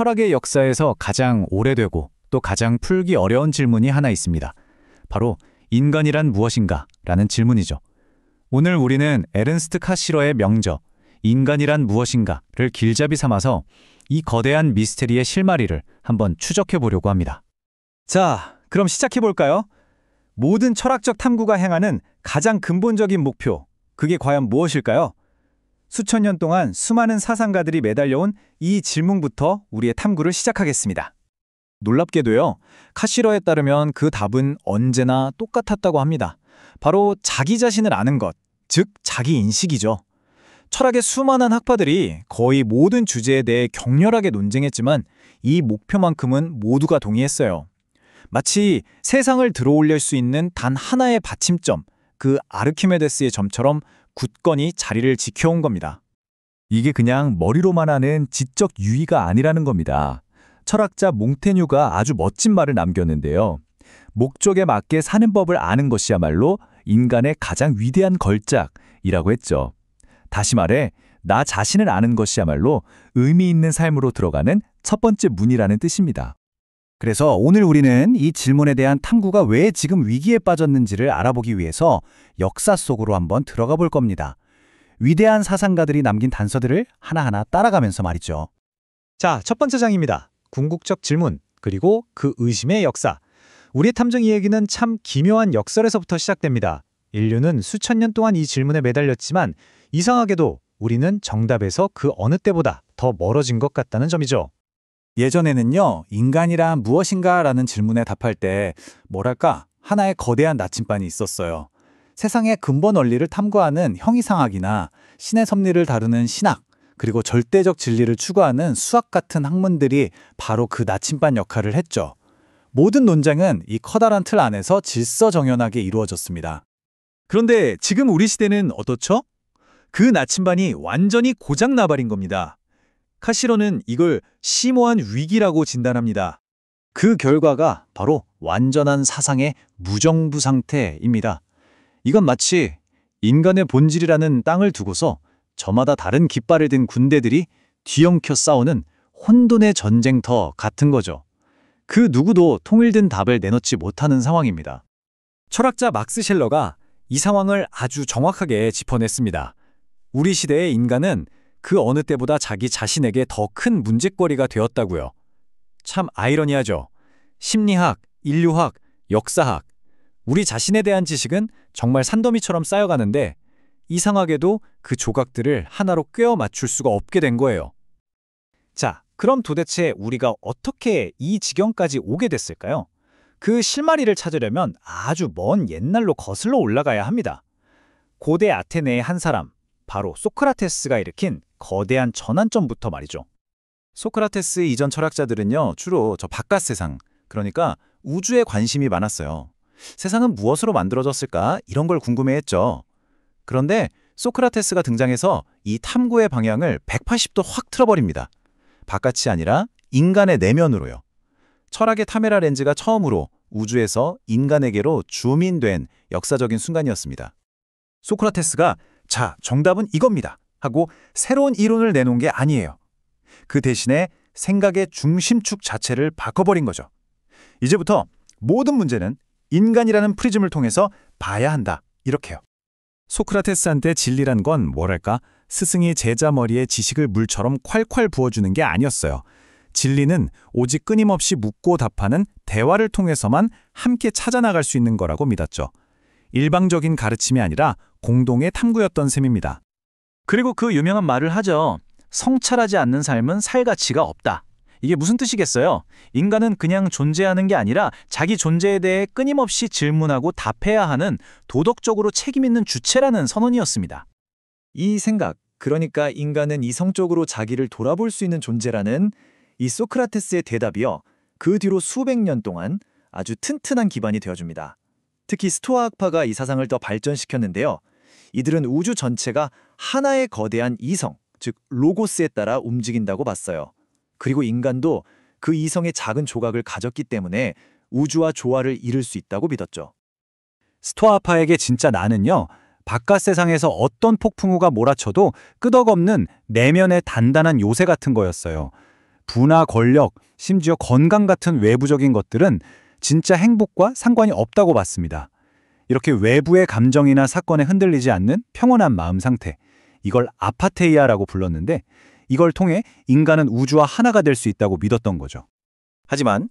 철학의 역사에서 가장 오래되고 또 가장 풀기 어려운 질문이 하나 있습니다. 바로 인간이란 무엇인가? 라는 질문이죠. 오늘 우리는 에른스트 카시러의 명저 인간이란 무엇인가를 길잡이 삼아서 이 거대한 미스테리의 실마리를 한번 추적해 보려고 합니다. 자, 그럼 시작해 볼까요? 모든 철학적 탐구가 향하는 가장 근본적인 목표, 그게 과연 무엇일까요? 수천 년 동안 수많은 사상가들이 매달려온 이 질문부터 우리의 탐구를 시작하겠습니다. 놀랍게도요, 카시러에 따르면 그 답은 언제나 똑같았다고 합니다. 바로 자기 자신을 아는 것, 즉 자기 인식이죠. 철학의 수많은 학파들이 거의 모든 주제에 대해 격렬하게 논쟁했지만 이 목표만큼은 모두가 동의했어요. 마치 세상을 들어올릴 수 있는 단 하나의 받침점, 그 아르키메데스의 점처럼 굳건히 자리를 지켜온 겁니다. 이게 그냥 머리로만 하는 지적 유의가 아니라는 겁니다. 철학자 몽테뉴가 아주 멋진 말을 남겼는데요. 목적에 맞게 사는 법을 아는 것이야말로 인간의 가장 위대한 걸작이라고 했죠. 다시 말해, 나 자신을 아는 것이야말로 의미 있는 삶으로 들어가는 첫 번째 문이라는 뜻입니다. 그래서 오늘 우리는 이 질문에 대한 탐구가 왜 지금 위기에 빠졌는지를 알아보기 위해서 역사 속으로 한번 들어가 볼 겁니다. 위대한 사상가들이 남긴 단서들을 하나하나 따라가면서 말이죠. 자, 첫 번째 장입니다. 궁극적 질문, 그리고 그 의심의 역사. 우리의 탐정 이야기는 참 기묘한 역설에서부터 시작됩니다. 인류는 수천 년 동안 이 질문에 매달렸지만 이상하게도 우리는 정답에서 그 어느 때보다 더 멀어진 것 같다는 점이죠. 예전에는요, 인간이란 무엇인가 라는 질문에 답할 때 하나의 거대한 나침반이 있었어요. 세상의 근본 원리를 탐구하는 형이상학이나 신의 섭리를 다루는 신학, 그리고 절대적 진리를 추구하는 수학 같은 학문들이 바로 그 나침반 역할을 했죠. 모든 논쟁은 이 커다란 틀 안에서 질서정연하게 이루어졌습니다. 그런데 지금 우리 시대는 어떻죠? 그 나침반이 완전히 고장나버린 겁니다. 카시러는 이걸 심오한 위기라고 진단합니다. 그 결과가 바로 완전한 사상의 무정부 상태입니다. 이건 마치 인간의 본질이라는 땅을 두고서 저마다 다른 깃발을 든 군대들이 뒤엉켜 싸우는 혼돈의 전쟁터 같은 거죠. 그 누구도 통일된 답을 내놓지 못하는 상황입니다. 철학자 막스 셸러가 이 상황을 아주 정확하게 짚어냈습니다. 우리 시대의 인간은 그 어느 때보다 자기 자신에게 더 큰 문제거리가 되었다고요. 참 아이러니하죠. 심리학, 인류학, 역사학, 우리 자신에 대한 지식은 정말 산더미처럼 쌓여가는데 이상하게도 그 조각들을 하나로 꿰어 맞출 수가 없게 된 거예요. 자, 그럼 도대체 우리가 어떻게 이 지경까지 오게 됐을까요? 그 실마리를 찾으려면 아주 먼 옛날로 거슬러 올라가야 합니다. 고대 아테네의 한 사람, 바로 소크라테스가 일으킨 거대한 전환점부터 말이죠. 소크라테스 이전 철학자들은요, 주로 저 바깥 세상, 그러니까 우주에 관심이 많았어요. 세상은 무엇으로 만들어졌을까? 이런 걸 궁금해했죠. 그런데 소크라테스가 등장해서 이 탐구의 방향을 180도 확 틀어버립니다. 바깥이 아니라 인간의 내면으로요. 철학의 카메라 렌즈가 처음으로 우주에서 인간에게로 줌인된 역사적인 순간이었습니다. 소크라테스가 자, 정답은 이겁니다 하고 새로운 이론을 내놓은 게 아니에요. 그 대신에 생각의 중심축 자체를 바꿔버린 거죠. 이제부터 모든 문제는 인간이라는 프리즘을 통해서 봐야 한다, 이렇게요. 소크라테스한테 진리란 건 스승이 제자 머리에 지식을 물처럼 콸콸 부어주는 게 아니었어요. 진리는 오직 끊임없이 묻고 답하는 대화를 통해서만 함께 찾아나갈 수 있는 거라고 믿었죠. 일방적인 가르침이 아니라 공동의 탐구였던 셈입니다. 그리고 그 유명한 말을 하죠. 성찰하지 않는 삶은 살 가치가 없다. 이게 무슨 뜻이겠어요? 인간은 그냥 존재하는 게 아니라 자기 존재에 대해 끊임없이 질문하고 답해야 하는 도덕적으로 책임 있는 주체라는 선언이었습니다. 이 생각, 그러니까 인간은 이성적으로 자기를 돌아볼 수 있는 존재라는 이 소크라테스의 대답이요. 그 뒤로 수백 년 동안 아주 튼튼한 기반이 되어줍니다. 특히 스토아 학파가 이 사상을 더 발전시켰는데요. 이들은 우주 전체가 하나의 거대한 이성, 즉 로고스에 따라 움직인다고 봤어요. 그리고 인간도 그 이성의 작은 조각을 가졌기 때문에 우주와 조화를 이룰 수 있다고 믿었죠. 스토아파에게 진짜 나는요, 바깥 세상에서 어떤 폭풍우가 몰아쳐도 끄덕없는 내면의 단단한 요새 같은 거였어요. 부나 권력, 심지어 건강 같은 외부적인 것들은 진짜 행복과 상관이 없다고 봤습니다. 이렇게 외부의 감정이나 사건에 흔들리지 않는 평온한 마음 상태, 이걸 아파테이아라고 불렀는데 이걸 통해 인간은 우주와 하나가 될 수 있다고 믿었던 거죠. 하지만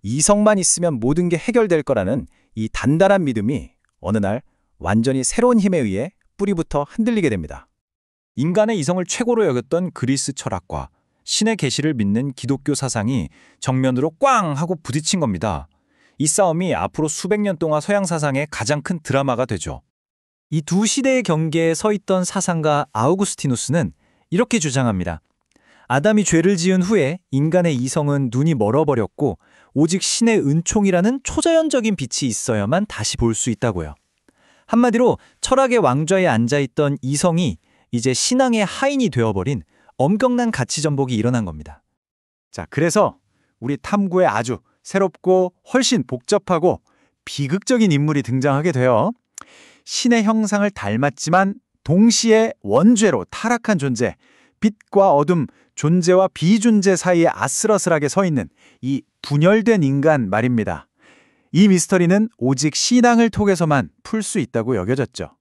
이성만 있으면 모든 게 해결될 거라는 이 단단한 믿음이 어느 날 완전히 새로운 힘에 의해 뿌리부터 흔들리게 됩니다. 인간의 이성을 최고로 여겼던 그리스 철학과 신의 계시를 믿는 기독교 사상이 정면으로 꽝 하고 부딪힌 겁니다. 이 싸움이 앞으로 수백 년 동안 서양 사상의 가장 큰 드라마가 되죠. 이 두 시대의 경계에 서 있던 사상가 아우구스티누스는 이렇게 주장합니다. 아담이 죄를 지은 후에 인간의 이성은 눈이 멀어버렸고 오직 신의 은총이라는 초자연적인 빛이 있어야만 다시 볼 수 있다고요. 한마디로 철학의 왕좌에 앉아있던 이성이 이제 신앙의 하인이 되어버린 엄청난 가치 전복이 일어난 겁니다. 자, 그래서 우리 탐구에 아주 새롭고 훨씬 복잡하고 비극적인 인물이 등장하게 돼요. 신의 형상을 닮았지만 동시에 원죄로 타락한 존재, 빛과 어둠, 존재와 비존재 사이에 아슬아슬하게 서 있는 이 분열된 인간 말입니다. 이 미스터리는 오직 신앙을 통해서만 풀 수 있다고 여겨졌죠.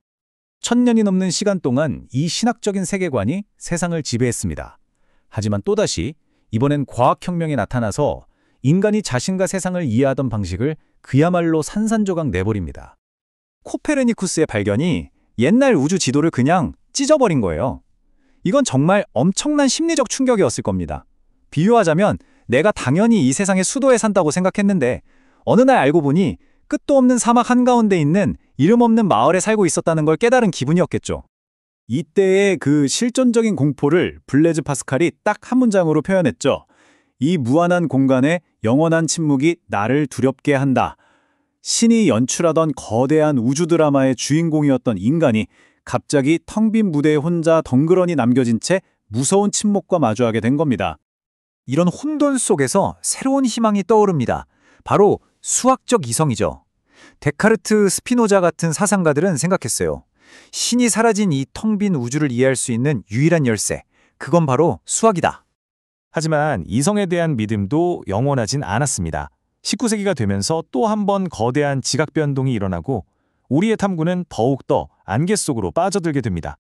1000년이 넘는 시간 동안 이 신학적인 세계관이 세상을 지배했습니다. 하지만 또다시 이번엔 과학혁명이 나타나서 인간이 자신과 세상을 이해하던 방식을 그야말로 산산조각 내버립니다. 코페르니쿠스의 발견이 옛날 우주 지도를 그냥 찢어버린 거예요. 이건 정말 엄청난 심리적 충격이었을 겁니다. 비유하자면 내가 당연히 이 세상의 수도에 산다고 생각했는데 어느 날 알고 보니 끝도 없는 사막 한가운데 있는 이름 없는 마을에 살고 있었다는 걸 깨달은 기분이었겠죠. 이때의 그 실존적인 공포를 블레즈 파스칼이 딱 한 문장으로 표현했죠. 이 무한한 공간에 영원한 침묵이 나를 두렵게 한다. 신이 연출하던 거대한 우주 드라마의 주인공이었던 인간이 갑자기 텅 빈 무대에 혼자 덩그러니 남겨진 채 무서운 침묵과 마주하게 된 겁니다. 이런 혼돈 속에서 새로운 희망이 떠오릅니다. 바로 수학적 이성이죠. 데카르트, 스피노자 같은 사상가들은 생각했어요. 신이 사라진 이 텅 빈 우주를 이해할 수 있는 유일한 열쇠, 그건 바로 수학이다. 하지만 이성에 대한 믿음도 영원하진 않았습니다. 19세기가 되면서 또 한 번 거대한 지각 변동이 일어나고 우리의 탐구는 더욱더 안개 속으로 빠져들게 됩니다.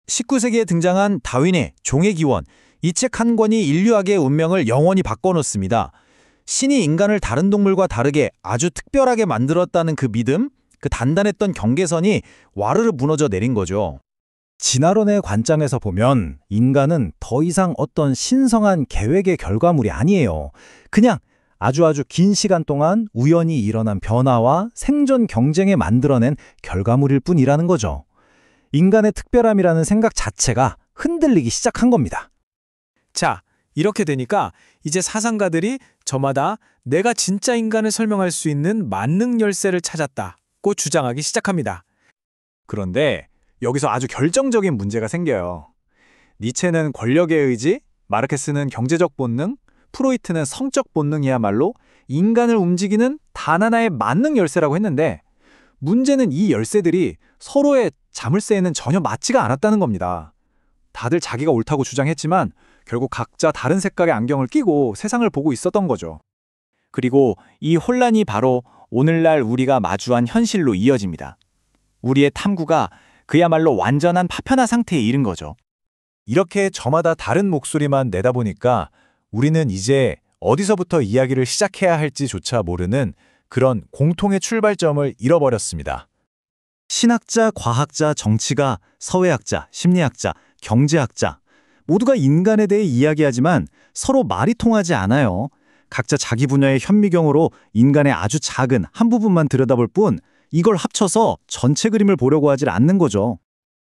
19세기에 등장한 다윈의 종의 기원, 이 책 한 권이 인류학의 운명을 영원히 바꿔놓습니다. 신이 인간을 다른 동물과 다르게 아주 특별하게 만들었다는 그 믿음, 그 단단했던 경계선이 와르르 무너져 내린 거죠. 진화론의 관점에서 보면 인간은 더 이상 어떤 신성한 계획의 결과물이 아니에요. 그냥 아주 긴 시간 동안 우연히 일어난 변화와 생존 경쟁에 만들어낸 결과물일 뿐이라는 거죠. 인간의 특별함이라는 생각 자체가 흔들리기 시작한 겁니다. 자, 이렇게 되니까 이제 사상가들이 저마다 내가 진짜 인간을 설명할 수 있는 만능 열쇠를 찾았다고 주장하기 시작합니다. 그런데 여기서 아주 결정적인 문제가 생겨요. 니체는 권력의 의지, 마르케스는 경제적 본능, 프로이트는 성적 본능이야말로 인간을 움직이는 단 하나의 만능 열쇠라고 했는데 문제는 이 열쇠들이 서로의 자물쇠에는 전혀 맞지가 않았다는 겁니다. 다들 자기가 옳다고 주장했지만 결국 각자 다른 색깔의 안경을 끼고 세상을 보고 있었던 거죠. 그리고 이 혼란이 바로 오늘날 우리가 마주한 현실로 이어집니다. 우리의 탐구가 그야말로 완전한 파편화 상태에 이른 거죠. 이렇게 저마다 다른 목소리만 내다보니까 우리는 이제 어디서부터 이야기를 시작해야 할지조차 모르는 그런 공통의 출발점을 잃어버렸습니다. 신학자, 과학자, 정치가, 사회학자, 심리학자, 경제학자 모두가 인간에 대해 이야기하지만 서로 말이 통하지 않아요. 각자 자기 분야의 현미경으로 인간의 아주 작은 한 부분만 들여다볼 뿐 이걸 합쳐서 전체 그림을 보려고 하질 않는 거죠.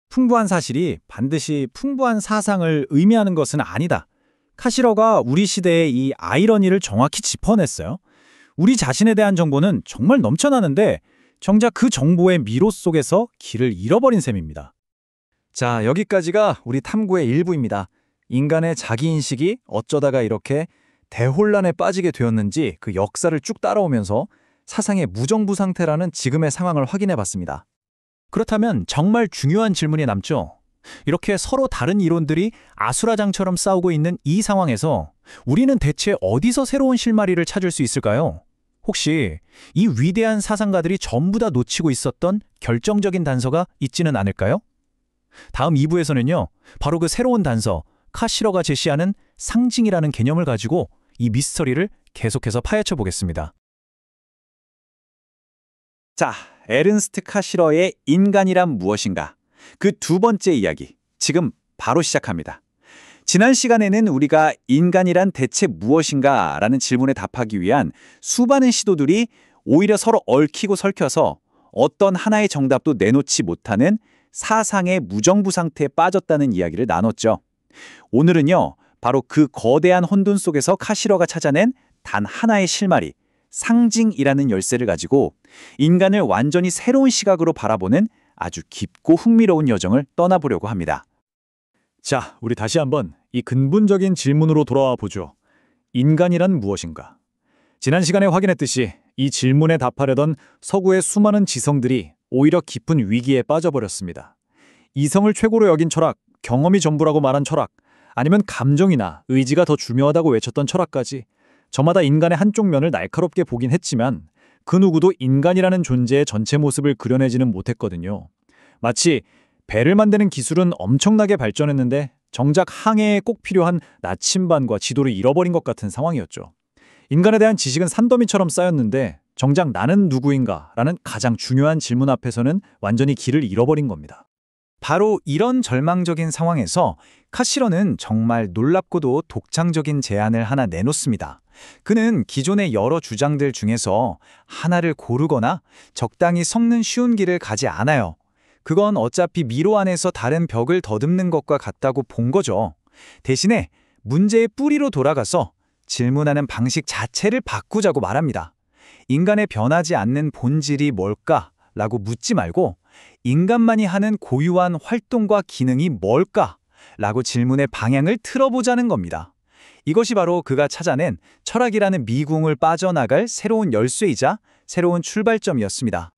풍부한 사실이 반드시 풍부한 사상을 의미하는 것은 아니다. 카시러가 우리 시대의 이 아이러니를 정확히 짚어냈어요. 우리 자신에 대한 정보는 정말 넘쳐나는데 정작 그 정보의 미로 속에서 길을 잃어버린 셈입니다. 자, 여기까지가 우리 탐구의 일부입니다. 인간의 자기인식이 어쩌다가 이렇게 대혼란에 빠지게 되었는지 그 역사를 쭉 따라오면서 사상의 무정부 상태라는 지금의 상황을 확인해 봤습니다. 그렇다면 정말 중요한 질문이 남죠. 이렇게 서로 다른 이론들이 아수라장처럼 싸우고 있는 이 상황에서 우리는 대체 어디서 새로운 실마리를 찾을 수 있을까요? 혹시 이 위대한 사상가들이 전부 다 놓치고 있었던 결정적인 단서가 있지는 않을까요? 다음 2부에서는요, 바로 그 새로운 단서, 카시러가 제시하는 상징이라는 개념을 가지고 이 미스터리를 계속해서 파헤쳐 보겠습니다. 자, 에른스트 카시러의 인간이란 무엇인가? 그 두 번째 이야기, 지금 바로 시작합니다. 지난 시간에는 우리가 인간이란 대체 무엇인가? 라는 질문에 답하기 위한 수많은 시도들이 오히려 서로 얽히고 설켜서 어떤 하나의 정답도 내놓지 못하는 사상의 무정부 상태에 빠졌다는 이야기를 나눴죠. 오늘은요, 바로 그 거대한 혼돈 속에서 카시러가 찾아낸 단 하나의 실마리, 상징이라는 열쇠를 가지고 인간을 완전히 새로운 시각으로 바라보는 아주 깊고 흥미로운 여정을 떠나보려고 합니다. 자, 우리 다시 한번 이 근본적인 질문으로 돌아와 보죠. 인간이란 무엇인가? 지난 시간에 확인했듯이 이 질문에 답하려던 서구의 수많은 지성들이 오히려 깊은 위기에 빠져버렸습니다. 이성을 최고로 여긴 철학, 경험이 전부라고 말한 철학, 아니면 감정이나 의지가 더 중요하다고 외쳤던 철학까지 저마다 인간의 한쪽 면을 날카롭게 보긴 했지만 그 누구도 인간이라는 존재의 전체 모습을 그려내지는 못했거든요. 마치 배를 만드는 기술은 엄청나게 발전했는데 정작 항해에 꼭 필요한 나침반과 지도를 잃어버린 것 같은 상황이었죠. 인간에 대한 지식은 산더미처럼 쌓였는데 정작 나는 누구인가? 라는 가장 중요한 질문 앞에서는 완전히 길을 잃어버린 겁니다. 바로 이런 절망적인 상황에서 카시러는 정말 놀랍고도 독창적인 제안을 하나 내놓습니다. 그는 기존의 여러 주장들 중에서 하나를 고르거나 적당히 섞는 쉬운 길을 가지 않아요. 그건 어차피 미로 안에서 다른 벽을 더듬는 것과 같다고 본 거죠. 대신에 문제의 뿌리로 돌아가서 질문하는 방식 자체를 바꾸자고 말합니다. 인간의 변하지 않는 본질이 뭘까? 라고 묻지 말고 인간만이 하는 고유한 활동과 기능이 뭘까? 라고 질문의 방향을 틀어보자는 겁니다. 이것이 바로 그가 찾아낸 철학이라는 미궁을 빠져나갈 새로운 열쇠이자 새로운 출발점이었습니다.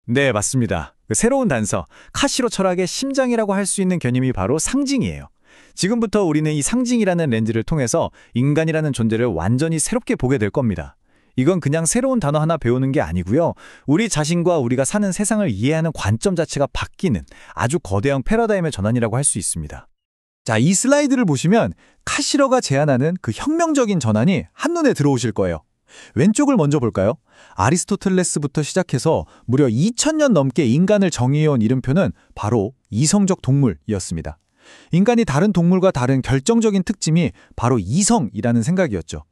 네, 맞습니다. 그 새로운 단서, 카시로 철학의 심장이라고 할 수 있는 개념이 바로 상징이에요. 지금부터 우리는 이 상징이라는 렌즈를 통해서 인간이라는 존재를 완전히 새롭게 보게 될 겁니다. 이건 그냥 새로운 단어 하나 배우는 게 아니고요. 우리 자신과 우리가 사는 세상을 이해하는 관점 자체가 바뀌는 아주 거대한 패러다임의 전환이라고 할 수 있습니다. 자, 이 슬라이드를 보시면 카시러가 제안하는 그 혁명적인 전환이 한눈에 들어오실 거예요. 왼쪽을 먼저 볼까요? 아리스토텔레스부터 시작해서 무려 2000년 넘게 인간을 정의해온 이름표는 바로 이성적 동물이었습니다. 인간이 다른 동물과 다른 결정적인 특징이 바로 이성이라는 생각이었죠.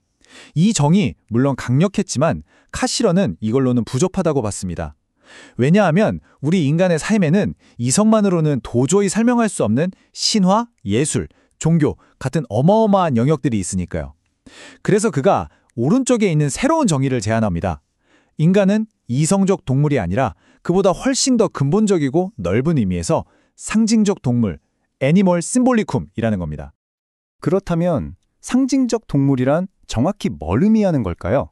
이 정의 물론 강력했지만 카시러는 이걸로는 부족하다고 봤습니다. 왜냐하면 우리 인간의 삶에는 이성만으로는 도저히 설명할 수 없는 신화, 예술, 종교 같은 어마어마한 영역들이 있으니까요. 그래서 그가 오른쪽에 있는 새로운 정의를 제안합니다. 인간은 이성적 동물이 아니라 그보다 훨씬 더 근본적이고 넓은 의미에서 상징적 동물, 애니멀 심볼리쿰이라는 겁니다. 그렇다면 상징적 동물이란 정확히 뭘 의미하는 걸까요?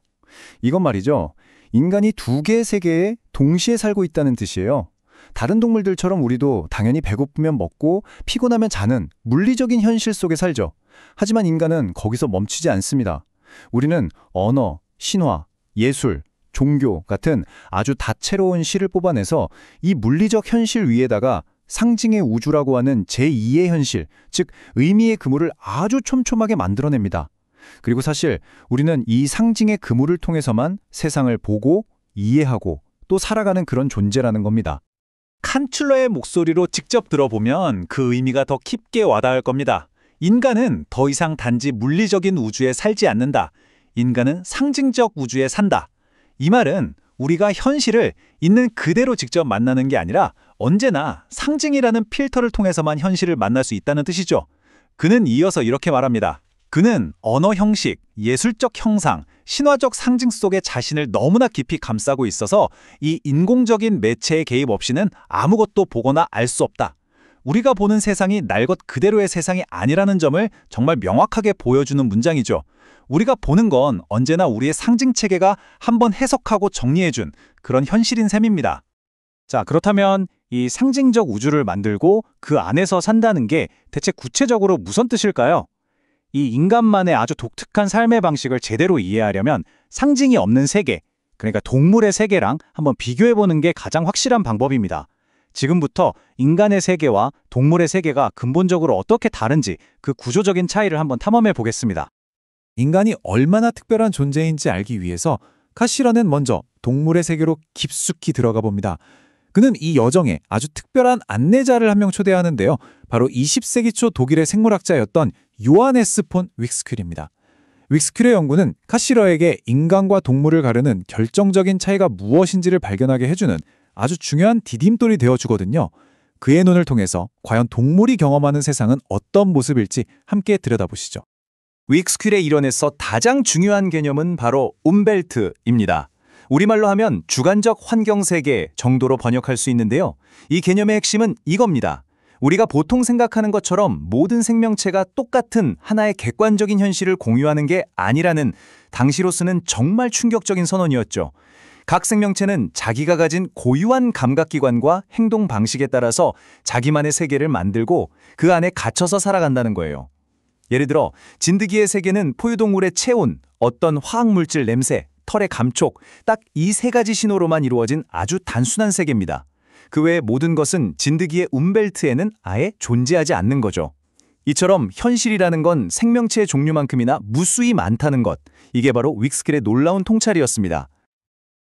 이건 말이죠. 인간이 두 개, 세 개에 동시에 살고 있다는 뜻이에요. 다른 동물들처럼 우리도 당연히 배고프면 먹고 피곤하면 자는 물리적인 현실 속에 살죠. 하지만 인간은 거기서 멈추지 않습니다. 우리는 언어, 신화, 예술, 종교 같은 아주 다채로운 실을 뽑아내서 이 물리적 현실 위에다가 상징의 우주라고 하는 제2의 현실, 즉 의미의 그물을 아주 촘촘하게 만들어냅니다. 그리고 사실 우리는 이 상징의 그물을 통해서만 세상을 보고 이해하고 또 살아가는 그런 존재라는 겁니다. 칸출러의 목소리로 직접 들어보면 그 의미가 더 깊게 와닿을 겁니다. 인간은 더 이상 단지 물리적인 우주에 살지 않는다. 인간은 상징적 우주에 산다. 이 말은 우리가 현실을 있는 그대로 직접 만나는 게 아니라 언제나 상징이라는 필터를 통해서만 현실을 만날 수 있다는 뜻이죠. 그는 이어서 이렇게 말합니다. 그는 언어 형식, 예술적 형상, 신화적 상징 속에 자신을 너무나 깊이 감싸고 있어서 이 인공적인 매체의 개입 없이는 아무것도 보거나 알 수 없다. 우리가 보는 세상이 날 것 그대로의 세상이 아니라는 점을 정말 명확하게 보여주는 문장이죠. 우리가 보는 건 언제나 우리의 상징 체계가 한번 해석하고 정리해준 그런 현실인 셈입니다. 자, 그렇다면 이 상징적 우주를 만들고 그 안에서 산다는 게 대체 구체적으로 무슨 뜻일까요? 이 인간만의 아주 독특한 삶의 방식을 제대로 이해하려면 상징이 없는 세계, 그러니까 동물의 세계랑 한번 비교해보는 게 가장 확실한 방법입니다. 지금부터 인간의 세계와 동물의 세계가 근본적으로 어떻게 다른지 그 구조적인 차이를 한번 탐험해 보겠습니다. 인간이 얼마나 특별한 존재인지 알기 위해서 카시러는 먼저 동물의 세계로 깊숙이 들어가 봅니다. 그는 이 여정에 아주 특별한 안내자를 한 명 초대하는데요. 바로 20세기 초 독일의 생물학자였던 요하네스 폰 윅스큐리입니다. 윅스큐리의 연구는 카시러에게 인간과 동물을 가르는 결정적인 차이가 무엇인지를 발견하게 해주는 아주 중요한 디딤돌이 되어주거든요. 그의 눈을 통해서 과연 동물이 경험하는 세상은 어떤 모습일지 함께 들여다보시죠. 윅스큐리의 이론에서 가장 중요한 개념은 바로 움벨트입니다. 우리말로 하면 주관적 환경세계 정도로 번역할 수 있는데요. 이 개념의 핵심은 이겁니다. 우리가 보통 생각하는 것처럼 모든 생명체가 똑같은 하나의 객관적인 현실을 공유하는 게 아니라는 당시로서는 정말 충격적인 선언이었죠. 각 생명체는 자기가 가진 고유한 감각기관과 행동 방식에 따라서 자기만의 세계를 만들고 그 안에 갇혀서 살아간다는 거예요. 예를 들어 진드기의 세계는 포유동물의 체온, 어떤 화학물질 냄새, 털의 감촉, 딱 이 세 가지 신호로만 이루어진 아주 단순한 세계입니다. 그 외의 모든 것은 진드기의 움벨트에는 아예 존재하지 않는 거죠. 이처럼 현실이라는 건 생명체의 종류만큼이나 무수히 많다는 것, 이게 바로 윅스큐리의 놀라운 통찰이었습니다.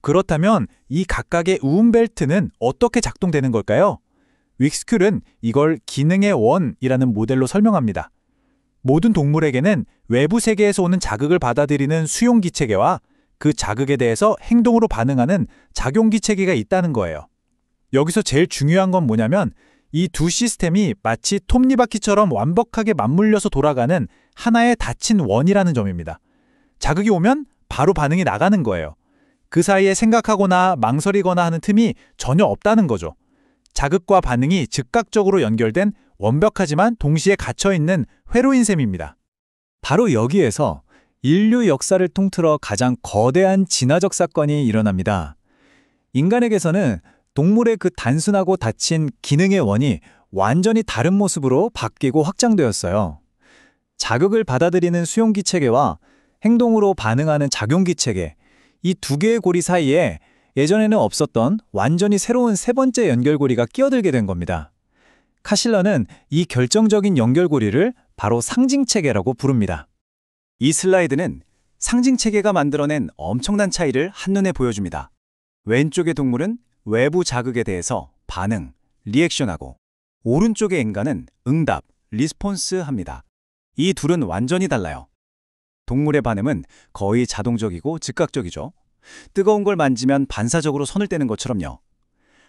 그렇다면 이 각각의 우음벨트는 어떻게 작동되는 걸까요? 윅스큐는 이걸 기능의 원이라는 모델로 설명합니다. 모든 동물에게는 외부 세계에서 오는 자극을 받아들이는 수용기 체계와 그 자극에 대해서 행동으로 반응하는 작용기 체계가 있다는 거예요. 여기서 제일 중요한 건 뭐냐면 이 두 시스템이 마치 톱니바퀴처럼 완벽하게 맞물려서 돌아가는 하나의 닫힌 원이라는 점입니다. 자극이 오면 바로 반응이 나가는 거예요. 그 사이에 생각하거나 망설이거나 하는 틈이 전혀 없다는 거죠. 자극과 반응이 즉각적으로 연결된 완벽하지만 동시에 갇혀있는 회로인 셈입니다. 바로 여기에서 인류 역사를 통틀어 가장 거대한 진화적 사건이 일어납니다. 인간에게서는 동물의 그 단순하고 닫힌 기능의 원이 완전히 다른 모습으로 바뀌고 확장되었어요. 자극을 받아들이는 수용기 체계와 행동으로 반응하는 작용기 체계, 이 두 개의 고리 사이에 예전에는 없었던 완전히 새로운 세 번째 연결고리가 끼어들게 된 겁니다. 카실러는 이 결정적인 연결고리를 바로 상징체계라고 부릅니다. 이 슬라이드는 상징체계가 만들어낸 엄청난 차이를 한눈에 보여줍니다. 왼쪽의 동물은 외부 자극에 대해서 반응, 리액션하고 오른쪽의 인간은 응답, 리스폰스 합니다. 이 둘은 완전히 달라요. 동물의 반응은 거의 자동적이고 즉각적이죠. 뜨거운 걸 만지면 반사적으로 손을 떼는 것처럼요.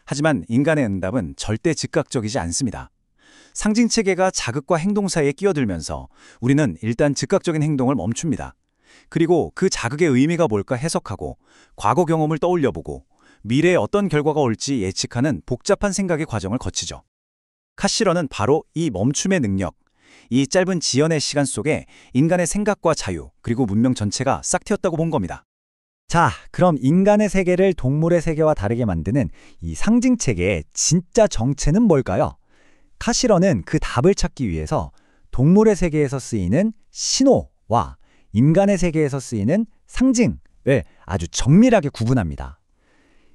하지만 인간의 응답은 절대 즉각적이지 않습니다. 상징체계가 자극과 행동 사이에 끼어들면서 우리는 일단 즉각적인 행동을 멈춥니다. 그리고 그 자극의 의미가 뭘까 해석하고 과거 경험을 떠올려보고 미래에 어떤 결과가 올지 예측하는 복잡한 생각의 과정을 거치죠. 카실러는 바로 이 멈춤의 능력, 이 짧은 지연의 시간 속에 인간의 생각과 자유, 그리고 문명 전체가 싹 트였다고 본 겁니다. 자, 그럼 인간의 세계를 동물의 세계와 다르게 만드는 이 상징체계의 진짜 정체는 뭘까요? 카실러는 그 답을 찾기 위해서 동물의 세계에서 쓰이는 신호와 인간의 세계에서 쓰이는 상징을 아주 정밀하게 구분합니다.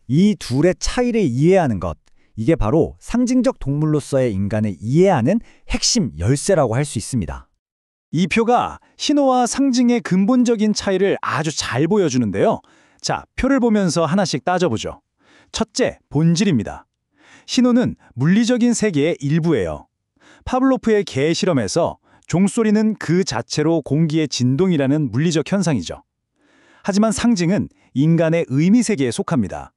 이 둘의 차이를 이해하는 것, 이게 바로 상징적 동물로서의 인간을 이해하는 핵심 열쇠라고 할 수 있습니다. 이 표가 신호와 상징의 근본적인 차이를 아주 잘 보여주는데요. 자, 표를 보면서 하나씩 따져보죠. 첫째, 본질입니다. 신호는 물리적인 세계의 일부예요. 파블로프의 개 실험에서 종소리는 그 자체로 공기의 진동이라는 물리적 현상이죠. 하지만 상징은 인간의 의미 세계에 속합니다.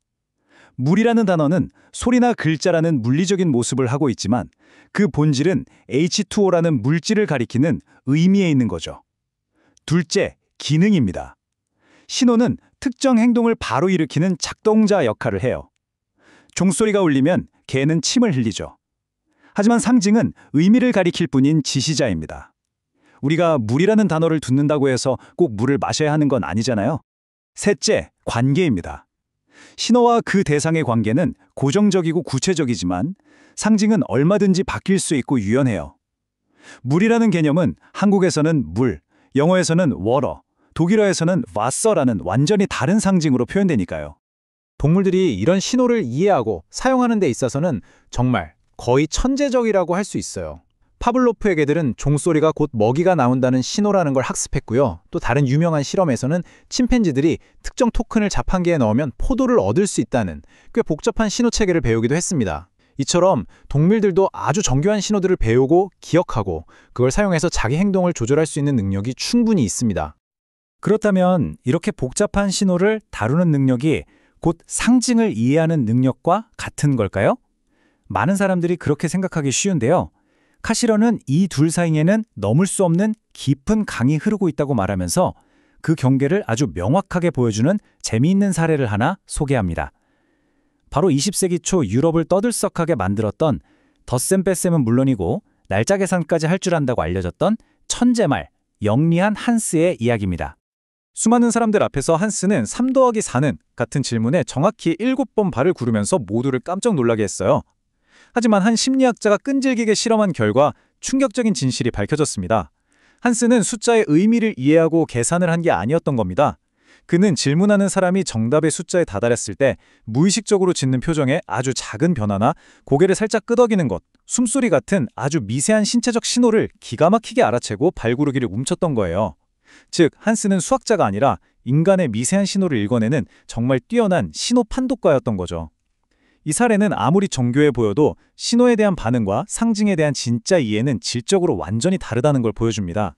물이라는 단어는 소리나 글자라는 물리적인 모습을 하고 있지만 그 본질은 H2O라는 물질을 가리키는 의미에 있는 거죠. 둘째, 기능입니다. 신호는 특정 행동을 바로 일으키는 작동자 역할을 해요. 종소리가 울리면 개는 침을 흘리죠. 하지만 상징은 의미를 가리킬 뿐인 지시자입니다. 우리가 물이라는 단어를 듣는다고 해서 꼭 물을 마셔야 하는 건 아니잖아요. 셋째, 관계입니다. 신호와 그 대상의 관계는 고정적이고 구체적이지만 상징은 얼마든지 바뀔 수 있고 유연해요. 물이라는 개념은 한국에서는 물, 영어에서는 water, 독일어에서는 Wasser라는 완전히 다른 상징으로 표현되니까요. 동물들이 이런 신호를 이해하고 사용하는 데 있어서는 정말 거의 천재적이라고 할 수 있어요. 파블로프의 개들은 종소리가 곧 먹이가 나온다는 신호라는 걸 학습했고요. 또 다른 유명한 실험에서는 침팬지들이 특정 토큰을 자판기에 넣으면 포도를 얻을 수 있다는 꽤 복잡한 신호 체계를 배우기도 했습니다. 이처럼 동물들도 아주 정교한 신호들을 배우고 기억하고 그걸 사용해서 자기 행동을 조절할 수 있는 능력이 충분히 있습니다. 그렇다면 이렇게 복잡한 신호를 다루는 능력이 곧 상징을 이해하는 능력과 같은 걸까요? 많은 사람들이 그렇게 생각하기 쉬운데요. 카시러는 이 둘 사이에는 넘을 수 없는 깊은 강이 흐르고 있다고 말하면서 그 경계를 아주 명확하게 보여주는 재미있는 사례를 하나 소개합니다. 바로 20세기 초 유럽을 떠들썩하게 만들었던 덧셈 뺄셈은 물론이고 날짜 계산까지 할 줄 안다고 알려졌던 천재말, 영리한 한스의 이야기입니다. 수많은 사람들 앞에서 한스는 3 더하기 4는 같은 질문에 정확히 7번 발을 구르면서 모두를 깜짝 놀라게 했어요. 하지만 한 심리학자가 끈질기게 실험한 결과 충격적인 진실이 밝혀졌습니다. 한스는 숫자의 의미를 이해하고 계산을 한 게 아니었던 겁니다. 그는 질문하는 사람이 정답의 숫자에 다다랐을 때 무의식적으로 짓는 표정에 아주 작은 변화나 고개를 살짝 끄덕이는 것, 숨소리 같은 아주 미세한 신체적 신호를 기가 막히게 알아채고 발구르기를 훔쳤던 거예요. 즉, 한스는 수학자가 아니라 인간의 미세한 신호를 읽어내는 정말 뛰어난 신호 판독가였던 거죠. 이 사례는 아무리 정교해 보여도 신호에 대한 반응과 상징에 대한 진짜 이해는 질적으로 완전히 다르다는 걸 보여줍니다.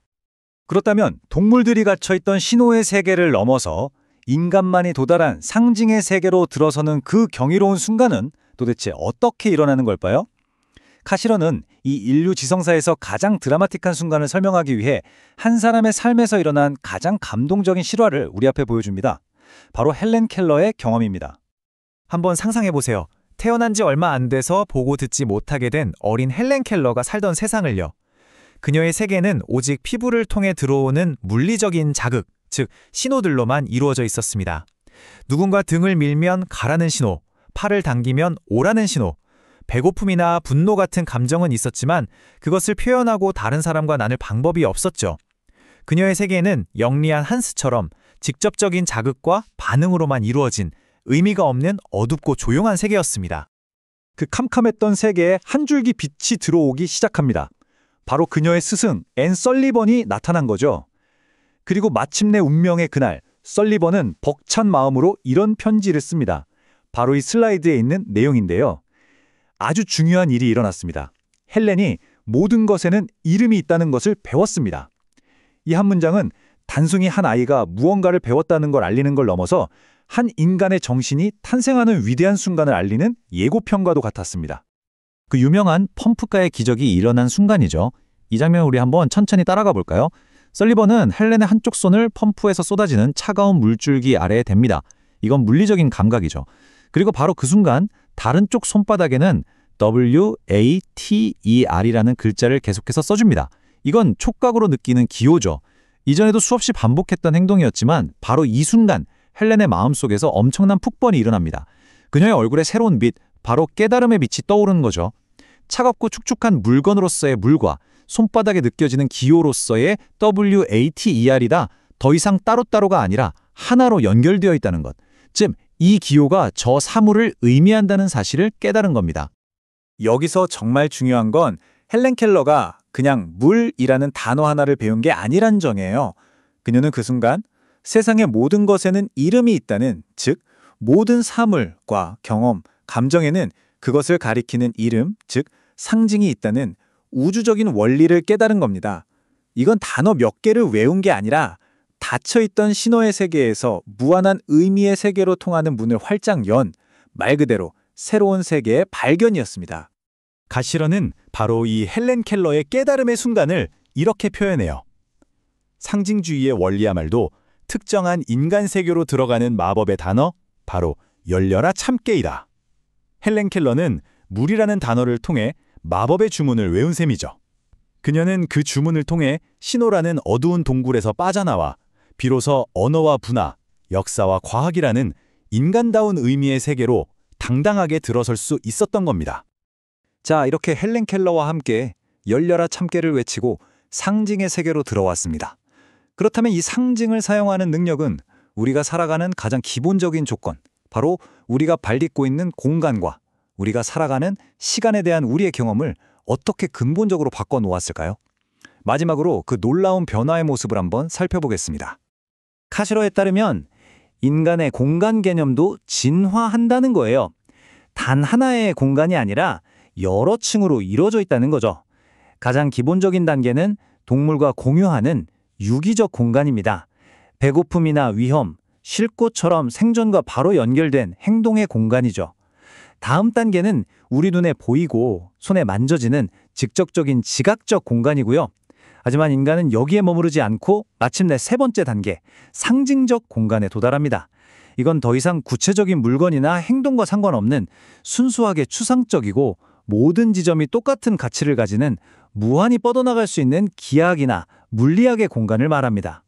그렇다면 동물들이 갇혀있던 신호의 세계를 넘어서 인간만이 도달한 상징의 세계로 들어서는 그 경이로운 순간은 도대체 어떻게 일어나는 걸까요? 카시러는 이 인류 지성사에서 가장 드라마틱한 순간을 설명하기 위해 한 사람의 삶에서 일어난 가장 감동적인 실화를 우리 앞에 보여줍니다. 바로 헬렌 켈러의 경험입니다. 한번 상상해보세요. 태어난 지 얼마 안 돼서 보고 듣지 못하게 된 어린 헬렌 켈러가 살던 세상을요. 그녀의 세계는 오직 피부를 통해 들어오는 물리적인 자극, 즉 신호들로만 이루어져 있었습니다. 누군가 등을 밀면 가라는 신호, 팔을 당기면 오라는 신호, 배고픔이나 분노 같은 감정은 있었지만 그것을 표현하고 다른 사람과 나눌 방법이 없었죠. 그녀의 세계는 영리한 한스처럼 직접적인 자극과 반응으로만 이루어진 의미가 없는 어둡고 조용한 세계였습니다. 그 캄캄했던 세계에 한 줄기 빛이 들어오기 시작합니다. 바로 그녀의 스승 앤 설리번이 나타난 거죠. 그리고 마침내 운명의 그날, 설리번은 벅찬 마음으로 이런 편지를 씁니다. 바로 이 슬라이드에 있는 내용인데요. 아주 중요한 일이 일어났습니다. 헬렌이 모든 것에는 이름이 있다는 것을 배웠습니다. 이 한 문장은 단순히 한 아이가 무언가를 배웠다는 걸 알리는 걸 넘어서 한 인간의 정신이 탄생하는 위대한 순간을 알리는 예고편과도 같았습니다. 그 유명한 펌프가의 기적이 일어난 순간이죠. 이 장면 우리 한번 천천히 따라가 볼까요? 설리번은 헬렌의 한쪽 손을 펌프에서 쏟아지는 차가운 물줄기 아래에 댑니다. 이건 물리적인 감각이죠. 그리고 바로 그 순간 다른 쪽 손바닥에는 WATER이라는 글자를 계속해서 써줍니다. 이건 촉각으로 느끼는 기호죠. 이전에도 수없이 반복했던 행동이었지만 바로 이 순간 헬렌의 마음속에서 엄청난 폭번이 일어납니다. 그녀의 얼굴에 새로운 빛, 바로 깨달음의 빛이 떠오르는 거죠. 차갑고 축축한 물건으로서의 물과 손바닥에 느껴지는 기호로서의 WATER이다. 더 이상 따로따로가 아니라 하나로 연결되어 있다는 것. 즉, 이 기호가 저 사물을 의미한다는 사실을 깨달은 겁니다. 여기서 정말 중요한 건 헬렌 켈러가 그냥 물이라는 단어 하나를 배운 게 아니란 점이에요. 그녀는 그 순간 세상의 모든 것에는 이름이 있다는, 즉 모든 사물과 경험, 감정에는 그것을 가리키는 이름, 즉 상징이 있다는 우주적인 원리를 깨달은 겁니다. 이건 단어 몇 개를 외운 게 아니라 닫혀있던 신호의 세계에서 무한한 의미의 세계로 통하는 문을 활짝 연, 말 그대로 새로운 세계의 발견이었습니다. 가시러는 바로 이 헬렌 켈러의 깨달음의 순간을 이렇게 표현해요. 상징주의의 원리야말로 특정한 인간 세계로 들어가는 마법의 단어, 바로 열려라 참깨이다. 헬렌 켈러는 물이라는 단어를 통해 마법의 주문을 외운 셈이죠. 그녀는 그 주문을 통해 신호라는 어두운 동굴에서 빠져나와 비로소 언어와 문화, 역사와 과학이라는 인간다운 의미의 세계로 당당하게 들어설 수 있었던 겁니다. 자, 이렇게 헬렌 켈러와 함께 열려라 참깨를 외치고 상징의 세계로 들어왔습니다. 그렇다면 이 상징을 사용하는 능력은 우리가 살아가는 가장 기본적인 조건, 바로 우리가 발 딛고 있는 공간과 우리가 살아가는 시간에 대한 우리의 경험을 어떻게 근본적으로 바꿔놓았을까요? 마지막으로 그 놀라운 변화의 모습을 한번 살펴보겠습니다. 카시로에 따르면 인간의 공간 개념도 진화한다는 거예요. 단 하나의 공간이 아니라 여러 층으로 이루어져 있다는 거죠. 가장 기본적인 단계는 동물과 공유하는 유기적 공간입니다. 배고픔이나 위험, 쉴 곳처럼 생존과 바로 연결된 행동의 공간이죠. 다음 단계는 우리 눈에 보이고 손에 만져지는 직접적인 지각적 공간이고요. 하지만 인간은 여기에 머무르지 않고 마침내 세 번째 단계, 상징적 공간에 도달합니다. 이건 더 이상 구체적인 물건이나 행동과 상관없는 순수하게 추상적이고 모든 지점이 똑같은 가치를 가지는 무한히 뻗어나갈 수 있는 기하학이나 물리학의 공간을 말합니다.